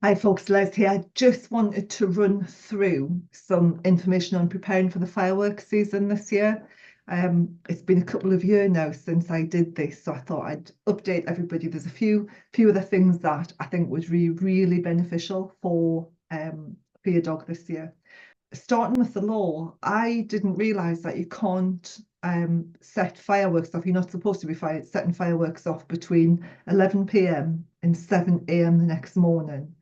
Hi folks, Les here. I just wanted to run through some information on preparing for the fireworks season this year. It's been a couple of years now since I did this, so I thought I'd update everybody. There's a few other things that I think was really beneficial for your dog this year. Starting with the law, I didn't realise that you can't set fireworks off. You're not supposed to be setting fireworks off between 11 p.m. and 7 a.m. the next morning.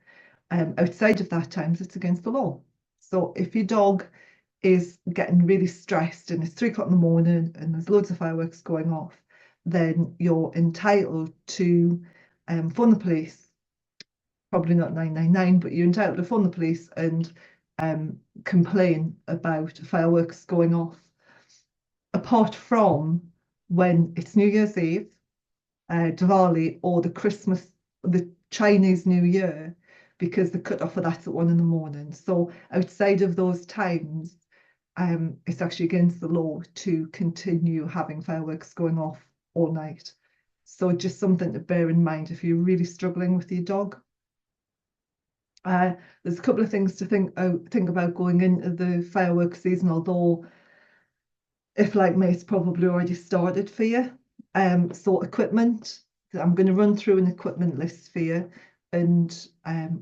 Outside of that times, it's against the law. So if your dog is getting really stressed and it's 3 o'clock in the morning and there's loads of fireworks going off, then you're entitled to phone the police. Probably not 999, but you're entitled to phone the police and complain about fireworks going off. Apart from when it's New Year's Eve, Diwali, or the Chinese New Year, because the cut-off for that's at 1 in the morning. So outside of those times, it's actually against the law to continue having fireworks going off all night. So just something to bear in mind if you're really struggling with your dog. There's a couple of things to think about going into the fireworks season, although if like me, it's probably already started for you. So equipment, I'm going to run through an equipment list for you, and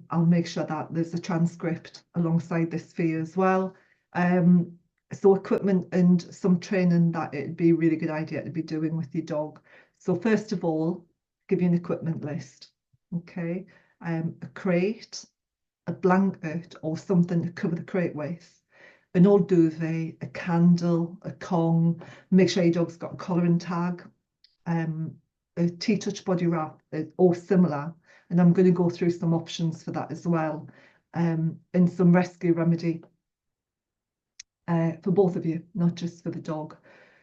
I'll make sure that there's a transcript alongside this for you as well. So equipment and some training that it'd be a really good idea to be doing with your dog. So first of all, give you an equipment list. Okay, a crate, a blanket or something to cover the crate with, an old duvet, a candle, a Kong. Make sure your dog's got a collar and tag, a T-touch body wrap or similar. And I'm going to go through some options for that as well, and some rescue remedy for both of you, not just for the dog.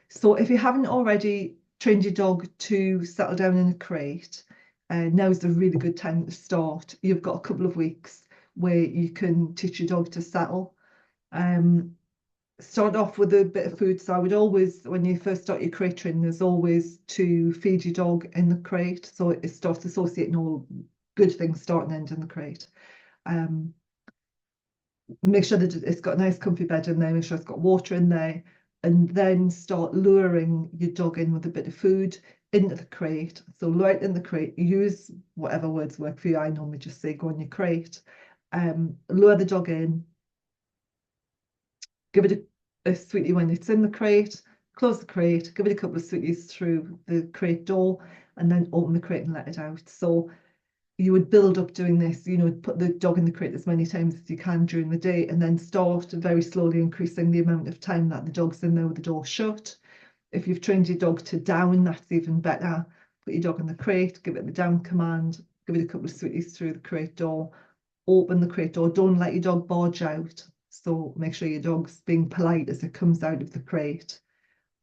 So if you haven't already trained your dog to settle down in a crate, now's a really good time to start. You've got a couple of weeks where you can teach your dog to settle. Start off with a bit of food. So I would always, when you first start your crate training, there's always to feed your dog in the crate. So it starts associating all good things starting and end in the crate. Make sure that it's got a nice comfy bed in there, make sure it's got water in there, and then start luring your dog in with a bit of food into the crate. So lure it in the crate, use whatever words work for you. I normally just say go in your crate. Lure the dog in, give it a sweetie when it's in the crate, close the crate, give it a couple of sweeties through the crate door, and then open the crate and let it out. So you would build up doing this, put the dog in the crate as many times as you can during the day, and then start very slowly increasing the amount of time that the dog's in there with the door shut. If you've trained your dog to down, that's even better. Put your dog in the crate, give it the down command, give it a couple of sweeties through the crate door, open the crate door. Don't let your dog barge out. So make sure your dog's being polite as it comes out of the crate,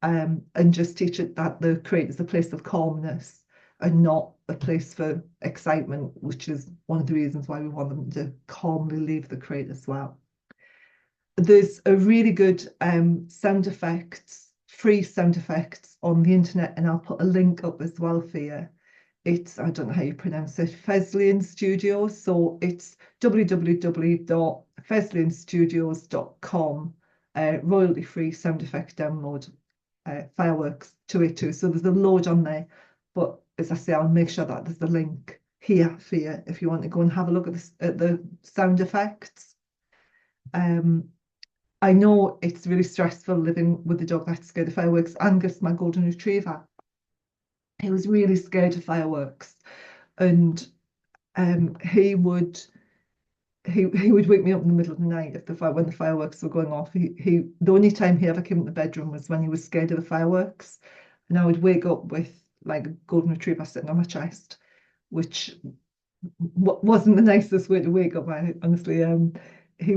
and just teach it that the crate is a place of calmness and not a place for excitement, which is one of the reasons why we want them to calmly leave the crate as well. There's a really good free sound effects on the internet, and I'll put a link up as well for you. It's, I don't know how you pronounce it, Fesliyan Studios. So it's www.fesliyanstudios.com, royalty-free sound effect download, fireworks 282. So there's a load on there, but as I say, I'll make sure that there's a link here for you if you want to go and have a look at the sound effects. I know it's really stressful living with a dog that's scared of fireworks. Angus, my golden retriever, he was really scared of fireworks, and he would wake me up in the middle of the night when the fireworks were going off. The only time he ever came in the bedroom was when he was scared of the fireworks, and I would wake up with like a golden retriever sitting on my chest, which wasn't the nicest way to wake up. Honestly, he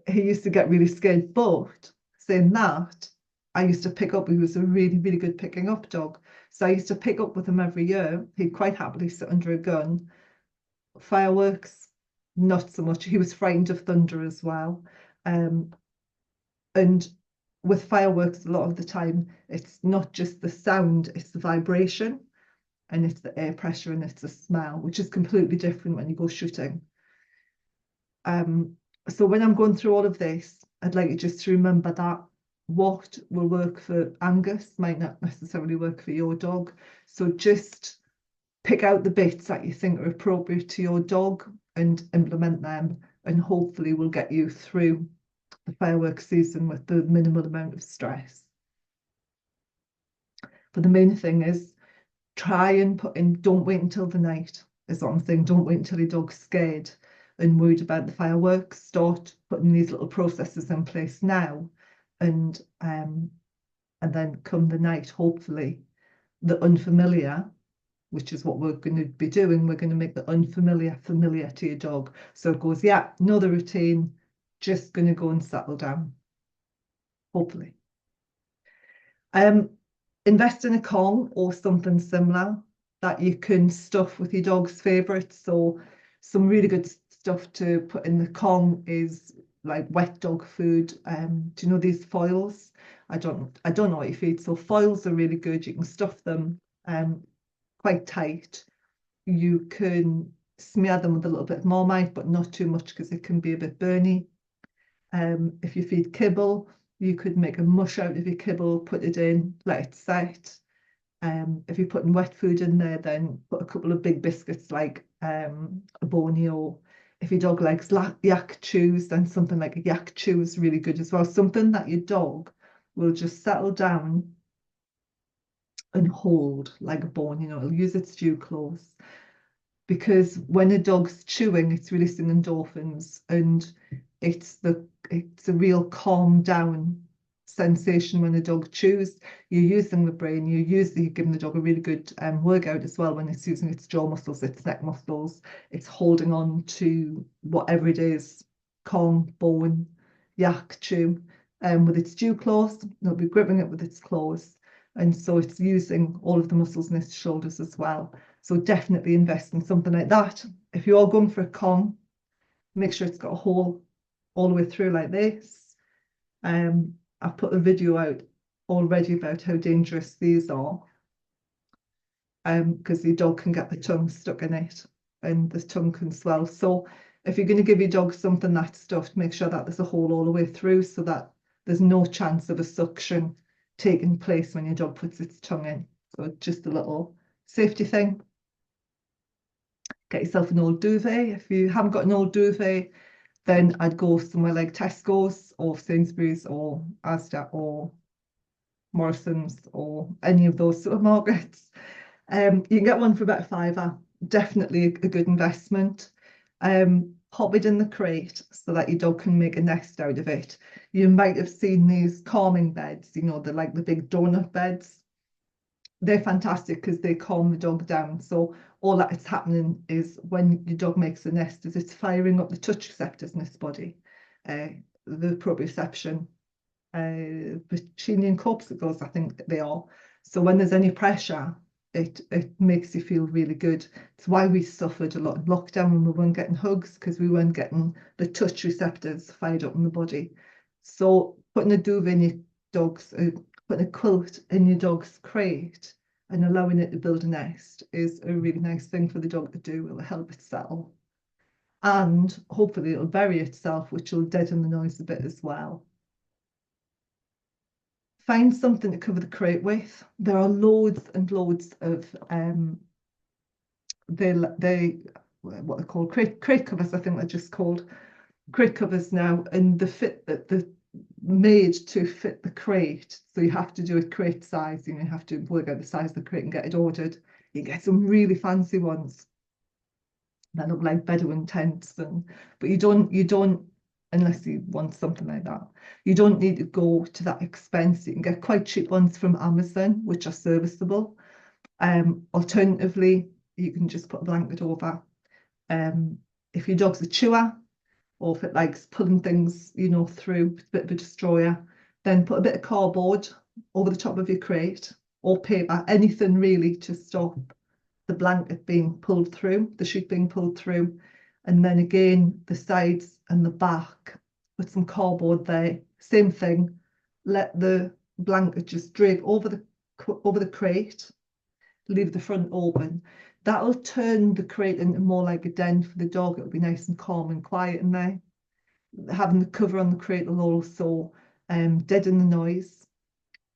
used to get really scared. But saying that, I used to pick up. He was a really good picking up dog, so I used to pick up with him every year. He'd quite happily sit under a gun. Fireworks, not so much. He was frightened of thunder as well. And with fireworks, a lot of the time, it's not just the sound, it's the vibration, and it's the air pressure, and it's the smell, which is completely different when you go shooting. So when I'm going through all of this, I'd like you just to remember that what will work for Angus might not necessarily work for your dog. So just pick out the bits that you think are appropriate to your dog and implement them, and hopefully will get you through the fireworks season with the minimal amount of stress. But the main thing is try and put in, don't wait until the night, is what I'm saying. Don't wait until your dog's scared and worried about the fireworks. Start putting these little processes in place now, and then come the night, hopefully, the unfamiliar, which is what we're going to be doing, we're going to make the unfamiliar familiar to your dog. So it goes, yeah, know the routine, just going to go and settle down, hopefully. Invest in a Kong or something similar that you can stuff with your dog's favourites. So some really good stuff to put in the Kong is like wet dog food. Do you know these foils? I don't know what you feed. So foils are really good. You can stuff them quite tight. You can smear them with a little bit of Marmite, but not too much because it can be a bit burny. If you feed kibble, you could make a mush out of your kibble, put it in, let it set. If you're putting wet food in there, then put a couple of big biscuits like a bony, or if your dog likes yak chews, then something like a yak chew is really good as well. Something that your dog will just settle down and hold like a bone, it'll use its dew claws. Because when a dog's chewing, it's releasing endorphins, and it's a real calm down sensation when a dog chews. You're using the brain, you're giving the dog a really good workout as well when it's using its jaw muscles, its neck muscles. It's holding on to whatever it is, Kong, bone, yak, chew, with its dew claws. It'll be gripping it with its claws. And so it's using all of the muscles in its shoulders as well. So definitely invest in something like that. If you are going for a Kong, make sure it's got a hole all the way through like this. I've put a video out already about how dangerous these are, because your dog can get the tongue stuck in it and the tongue can swell. So if you're going to give your dog something that's stuffed, make sure that there's a hole all the way through so that there's no chance of a suction taking place when your dog puts its tongue in. So just a little safety thing. Get yourself an old duvet. If you haven't got an old duvet, then I'd go somewhere like Tesco's or Sainsbury's or Asda or Morrison's or any of those supermarkets. You can get one for about £5. Definitely a good investment. Pop it in the crate so that your dog can make a nest out of it. You might have seen these calming beds, they're like the big donut beds. They're fantastic because they calm the dog down. So all that is happening is when your dog makes a nest, is it's firing up the touch receptors in its body, the proprioception, Pacinian corpuscles, I think they are. So when there's any pressure, it makes you feel really good. It's why we suffered a lot in lockdown when we weren't getting hugs, because we weren't getting the touch receptors fired up in the body. So putting a duvet in your dog's, putting a quilt in your dog's crate and allowing it to build a nest is a really nice thing for the dog to do. It'll help it settle. And hopefully it'll bury itself, which will deaden the noise a bit as well. Find something to cover the crate with. There are loads and loads of they what they call crate covers. I think they're just called crate covers now, and the made to fit the crate. So you have to do it crate size. You have to work out the size of the crate and get it ordered. You get some really fancy ones that look like Bedouin tents, but you don't unless you want something like that. You don't need to go to that expense. You can get quite cheap ones from Amazon, which are serviceable. Alternatively, you can just put a blanket over. If your dog's a chewer, or if it likes pulling things, through, it's a bit of a destroyer, then put a bit of cardboard over the top of your crate, or paper, anything really to stop the blanket being pulled through, the sheet being pulled through. And then again, the sides and the back, put some cardboard there, same thing. Let the blanket just drape over the crate, leave the front open. That'll turn the crate into more like a den for the dog. It'll be nice and calm and quiet in there. Having the cover on the crate will also deaden the noise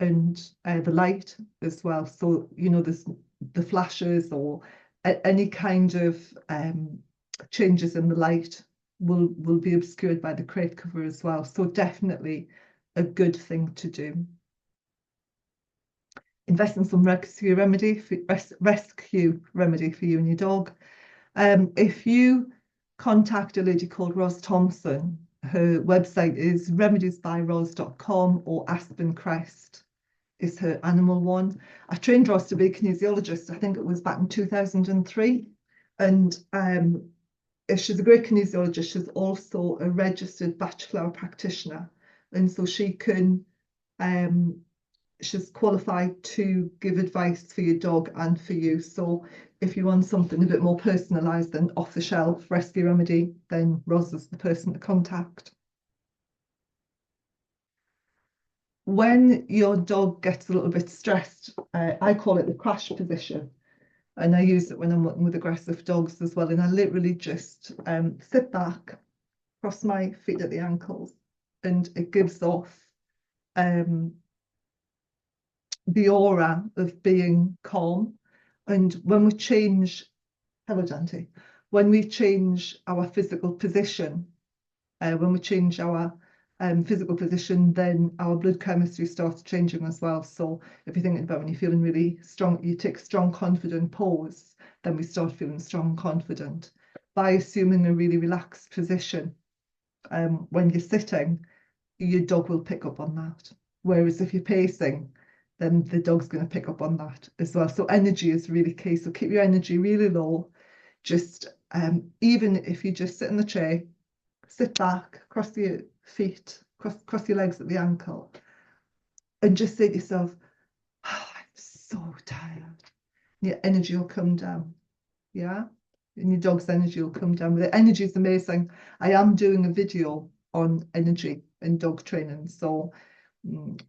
and the light as well. So, you know, there's the flashes or any kind of changes in the light will be obscured by the crate cover as well. So definitely a good thing to do. Invest in some rescue remedy for you and your dog. If you contact a lady called Ros Thompson, her website is remediesbyros.com, or Aspen Crest is her animal one. I trained Ros to be a kinesiologist, I think it was back in 2003. And she's a great kinesiologist. She's also a registered bachelor practitioner. And so she can, she's qualified to give advice for your dog and for you. So if you want something a bit more personalised than off-the-shelf rescue remedy, then Ros is the person to contact. When your dog gets a little bit stressed, I call it the crash position. And I use it when I'm working with aggressive dogs as well. And I literally just sit back, cross my feet at the ankles, and it gives off the aura of being calm. And when we change, hello Dante, when we change our physical position, then our blood chemistry starts changing as well. So if you're thinking about when you're feeling really strong, you take a strong, confident pose, then we start feeling strong and confident. By assuming a really relaxed position, when you're sitting, your dog will pick up on that. Whereas if you're pacing, then the dog's going to pick up on that as well. So energy is really key. So keep your energy really low. Just even if you just sit in the chair, sit back, cross your feet, cross your legs at the ankle, and just say to yourself, oh, I'm so tired. Your energy will come down. Yeah. And your dog's energy will come down with it. Energy is amazing. I am doing a video on energy and dog training. So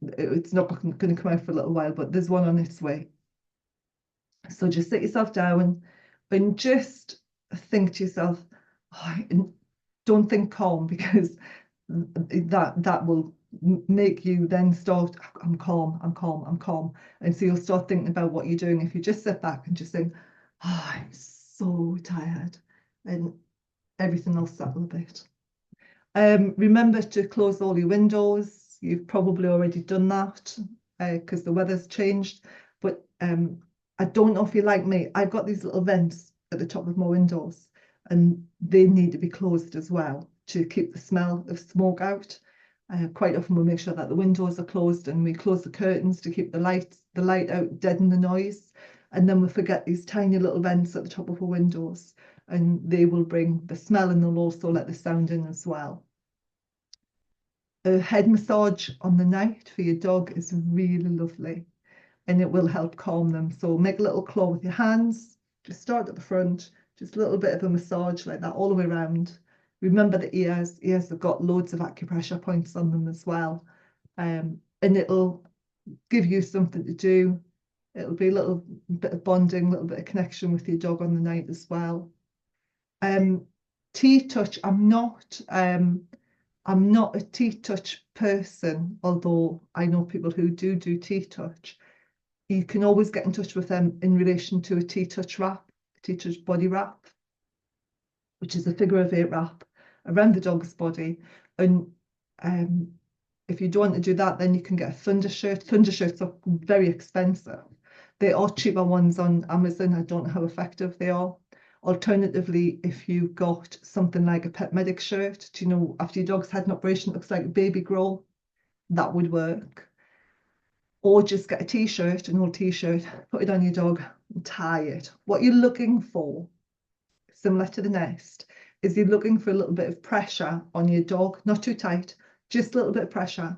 it's not going to come out for a little while, but there's one on its way. So just sit yourself down and just think to yourself, oh, don't think calm, because that will make you then start, I'm calm, I'm calm, I'm calm. And so you'll start thinking about what you're doing. If you just sit back and just think, oh, I'm so tired, and everything will settle a bit. Remember to close all your windows. You've probably already done that because the weather's changed. But I don't know if you're like me. I've got these little vents at the top of my windows, and they need to be closed as well to keep the smell of smoke out. Quite often we'll make sure that the windows are closed, and we close the curtains to keep the light out, deaden the noise. And then we forget these tiny little vents at the top of our windows, and they will bring the smell, and they'll also let the sound in as well. A head massage on the night for your dog is really lovely, and it will help calm them. So make a little claw with your hands, just start at the front, just a little bit of a massage like that all the way around. Remember the ears have got loads of acupressure points on them as well. And it'll give you something to do. It'll be a little bit of bonding, a little bit of connection with your dog on the night as well. T-touch, I'm not a T-touch person, although I know people who do T-touch. You can always get in touch with them in relation to a T-touch wrap, a T-touch body wrap, which is a figure of 8 wrap around the dog's body. And if you don't want to do that, then you can get a thunder shirt. Thunder shirts are very expensive. There are cheaper ones on Amazon. I don't know how effective they are. Alternatively, if you've got something like a pet medic shirt, do you know, after your dog's had an operation, it looks like a baby grow, that would work. Or just get a t-shirt, an old t-shirt, put it on your dog and tie it. What you're looking for, similar to the nest, is you're looking for a little bit of pressure on your dog, not too tight, just a little bit of pressure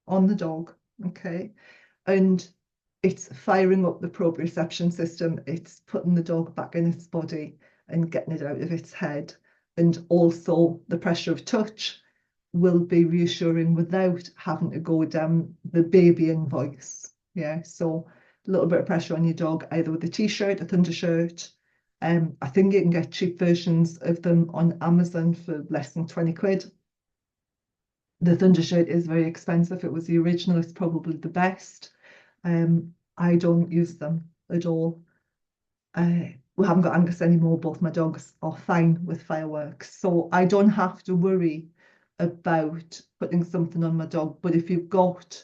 on the dog, okay? And it's firing up the proprioception system. It's putting the dog back in its body and getting it out of its head. And also the pressure of touch will be reassuring without having to go down the babying voice. Yeah, so a little bit of pressure on your dog, either with a t-shirt, a thunder shirt, I think you can get cheap versions of them on Amazon for less than 20 quid. The Thundershirt is very expensive. If it was the original, it's probably the best. I don't use them at all. We haven't got Angus anymore. Both my dogs are fine with fireworks, so I don't have to worry about putting something on my dog. But if you've got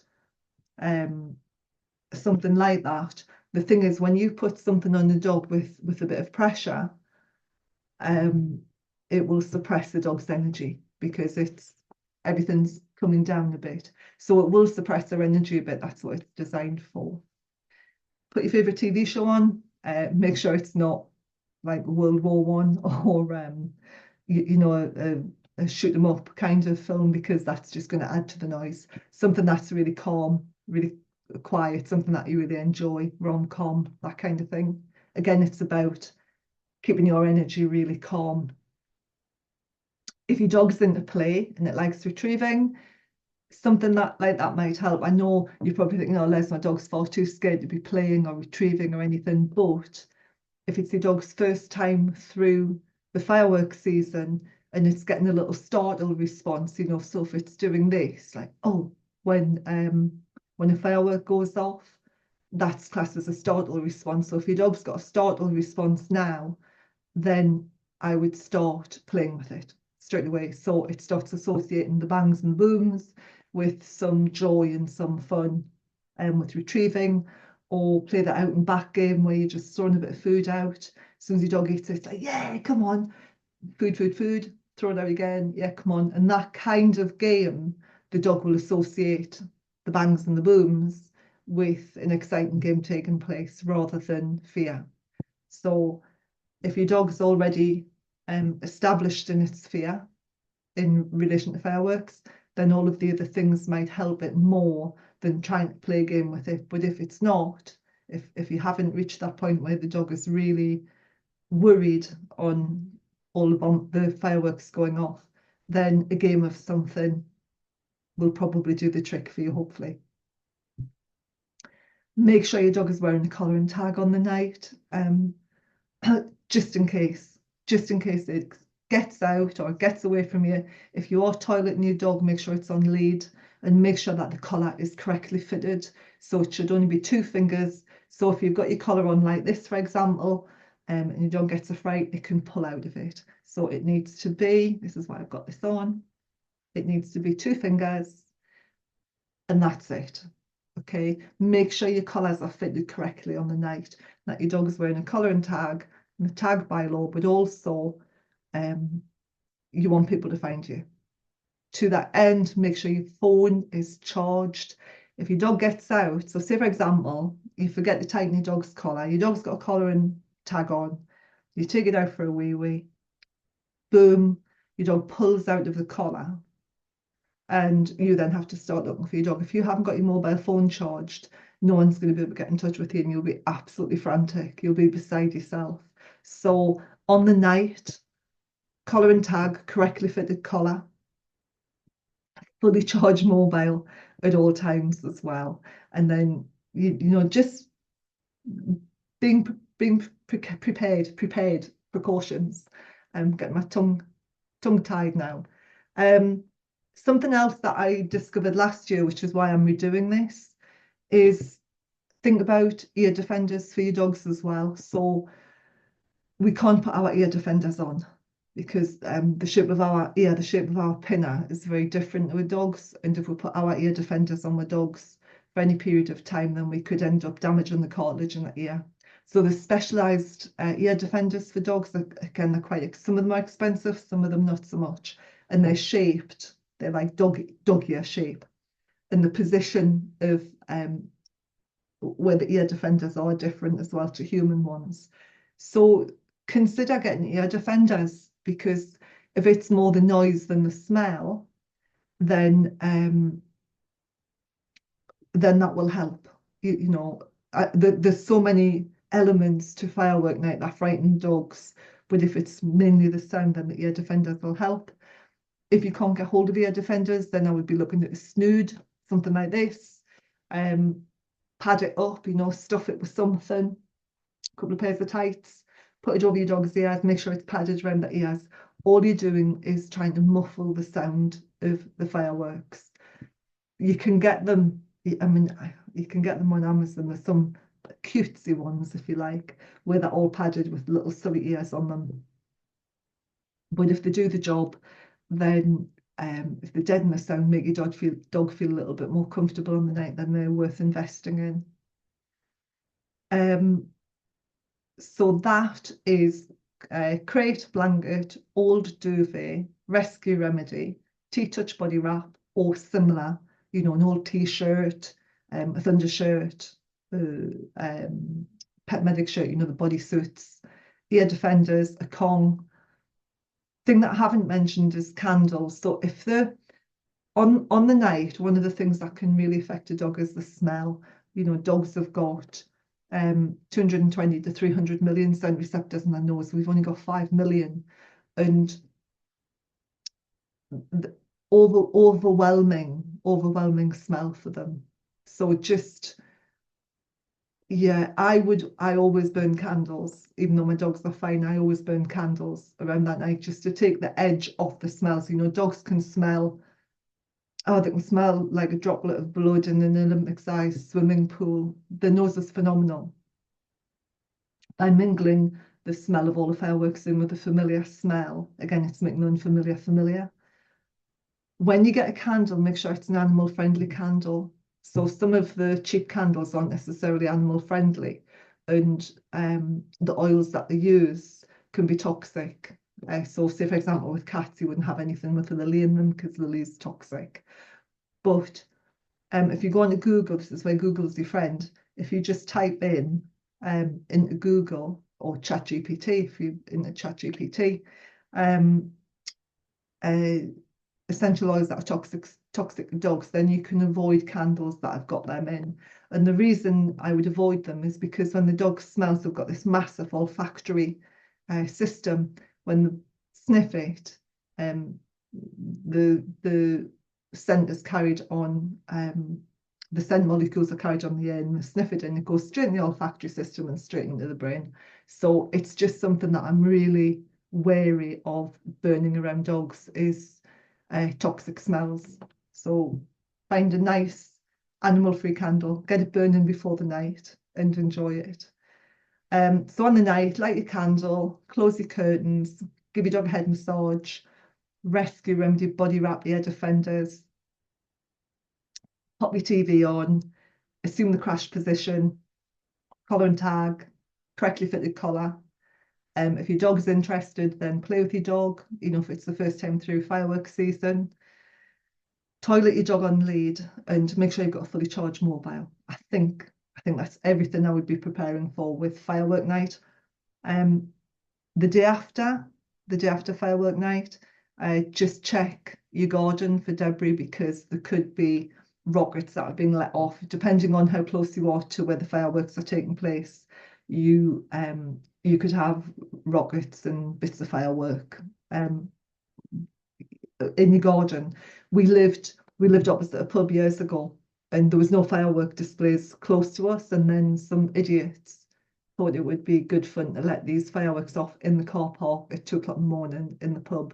something like that, the thing is, when you put something on the dog with a bit of pressure, it will suppress the dog's energy because everything's coming down a bit. So it will suppress their energy a bit. That's what it's designed for. Put your favorite TV show on. Make sure it's not like World War One or a shoot 'em up kind of film, because that's just going to add to the noise. Something that's really calm, really quiet, something that you really enjoy, rom-com, that kind of thing. Again, it's about keeping your energy really calm. If your dog's into play and it likes retrieving, something like that might help. I know you're probably thinking, oh, Les, my dog's far too scared to be playing or retrieving or anything, but if it's your dog's first time through the fireworks season and it's getting a little startle response, so if it's doing this, like, oh, when a firework goes off, that's classed as a startle response. So if your dog's got a startle response now, then I would start playing with it straight away. So it starts associating the bangs and booms with some joy and some fun, with retrieving, or play that out and back game where you're just throwing a bit of food out. As soon as your dog eats it, it's like, yeah, come on, food, food, food, throw it out again, yeah, come on. And that kind of game, the dog will associate the bangs and the booms with an exciting game taking place rather than fear. So if your dog's already established in its fear in relation to fireworks, then all of the other things might help it more than trying to play a game with it. But if it's not, if you haven't reached that point where the dog is really worried on all of the fireworks going off, then a game of something will probably do the trick for you, hopefully. Make sure your dog is wearing a collar and tag on the night. Just in case it gets out or gets away from you. If you are toileting your dog, make sure it's on lead and make sure that the collar is correctly fitted. So it should only be 2 fingers. So if you've got your collar on like this, for example, and your dog gets a fright, it can pull out of it. So it needs to be, this is why I've got this on, it needs to be 2 fingers and that's it. Okay, make sure your collars are fitted correctly on the night, that your dog is wearing a collar and tag, the tag by law, but also you want people to find you. To that end, make sure your phone is charged. If your dog gets out, so say for example, you forget to tighten your dog's collar, your dog's got a collar and tag on, you take it out for a wee wee, boom, your dog pulls out of the collar, and you then have to start looking for your dog. If you haven't got your mobile phone charged, no one's going to be able to get in touch with you and you'll be absolutely frantic. You'll be beside yourself. So on the night, collar and tag, correctly fitted collar, fully charged mobile at all times as well. And then, just being prepared, precautions. Getting my tongue tied now. Something else that I discovered last year, which is why I'm redoing this, is think about ear defenders for your dogs as well. So we can't put our ear defenders on because the shape of our ear, the shape of our pinner is very different with dogs. And if we put our ear defenders on with dogs for any period of time, then we could end up damaging the cartilage in the ear. So the specialised ear defenders for dogs, again, they're some of them are expensive, some of them not so much. And they're shaped, they're like dog ear shape. And the position of where the ear defenders are different as well to human ones. So consider getting ear defenders, because if it's more the noise than the smell, then that will help. There's so many elements to firework night that frighten dogs, but if it's mainly the sound, then the ear defenders will help. If you can't get hold of ear defenders, then I would be looking at a snood, something like this. Pad it up, stuff it with something, a couple of pairs of tights, put it over your dog's ears, make sure it's padded around the ears. All you're doing is trying to muffle the sound of the fireworks. You can get them, I mean, you can get them on Amazon. There's some cutesy ones, if you like, where they're all padded with little silly ears on them. But if they do the job, then if they're dead in the sound, make your dog feel a little bit more comfortable on the night, then they're worth investing in. So that is crate, blanket, old duvet, rescue remedy, T-touch body wrap, or similar, you know, an old T-shirt, a thunder shirt, pet medic shirt, you know, the bodysuits, ear defenders, a Kong. Thing that I haven't mentioned is candles. So if they're on the night, one of the things that can really affect a dog is the smell. You know, dogs have got 220 to 300 million scent receptors in their nose. We've only got 5 million, and the overwhelming smell for them. So just, yeah, I always burn candles, even though my dogs are fine. I always burn candles around that night just to take the edge off the smells. You know, dogs can smell. Oh, they can smell like a droplet of blood in an Olympic-sized swimming pool. The nose is phenomenal. By mingling the smell of all the fireworks in with a familiar smell, again, it's making the unfamiliar familiar. When you get a candle, make sure it's an animal-friendly candle. So some of the cheap candles aren't necessarily animal-friendly, and the oils that they use can be toxic. So say, for example, with cats, you wouldn't have anything with lily in them because lily is toxic. But if you go on to Google, this is where Google's your friend. If you just type in into Google or ChatGPT, if you into ChatGPT, essential oils that are toxic to dogs, then you can avoid candles that have got them in. And the reason I would avoid them is because when the dog smells, they've got this massive olfactory system. When they sniff it, the scent is carried on, the scent molecules are carried on the air, and they sniff it and it goes straight in the olfactory system and straight into the brain. So it's just something that I'm really wary of burning around dogs is toxic smells. So find a nice animal-free candle, get it burning before the night and enjoy it. So on the night, light your candle, close your curtains, give your dog a head massage, rescue remedy, body wrap, ear defenders, pop your TV on, assume the crash position, collar and tag, correctly fitted collar. If your dog's interested, then play with your dog, you know, if it's the first time through fireworks season. Toilet your dog on lead and make sure you've got a fully charged mobile. I think that's everything I would be preparing for with firework night. The day after firework night, just check your garden for debris because there could be rockets that are being let off. Depending on how close you are to where the fireworks are taking place, you could have rockets and bits of firework in your garden. We lived opposite a pub years ago, and there was no firework displays close to us. And then some idiots thought it would be good fun to let these fireworks off in the car park at 2 o'clock in the morning in the pub.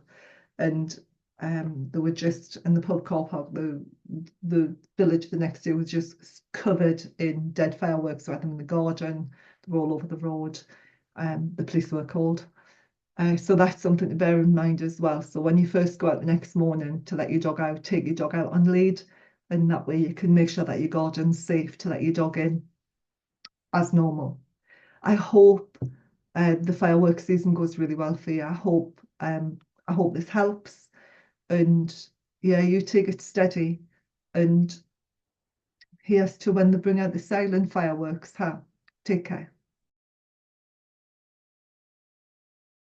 And they were just in the pub car park. The village the next day was just covered in dead fireworks. So I had them in the garden. They were all over the road. The police were called. So that's something to bear in mind as well. So when you first go out the next morning to let your dog out, take your dog out on lead, and that way you can make sure that your garden's safe to let your dog in as normal. I hope the fireworks season goes really well for you. I hope this helps, and yeah, you take it steady. And here's to when they bring out the silent fireworks. Take care.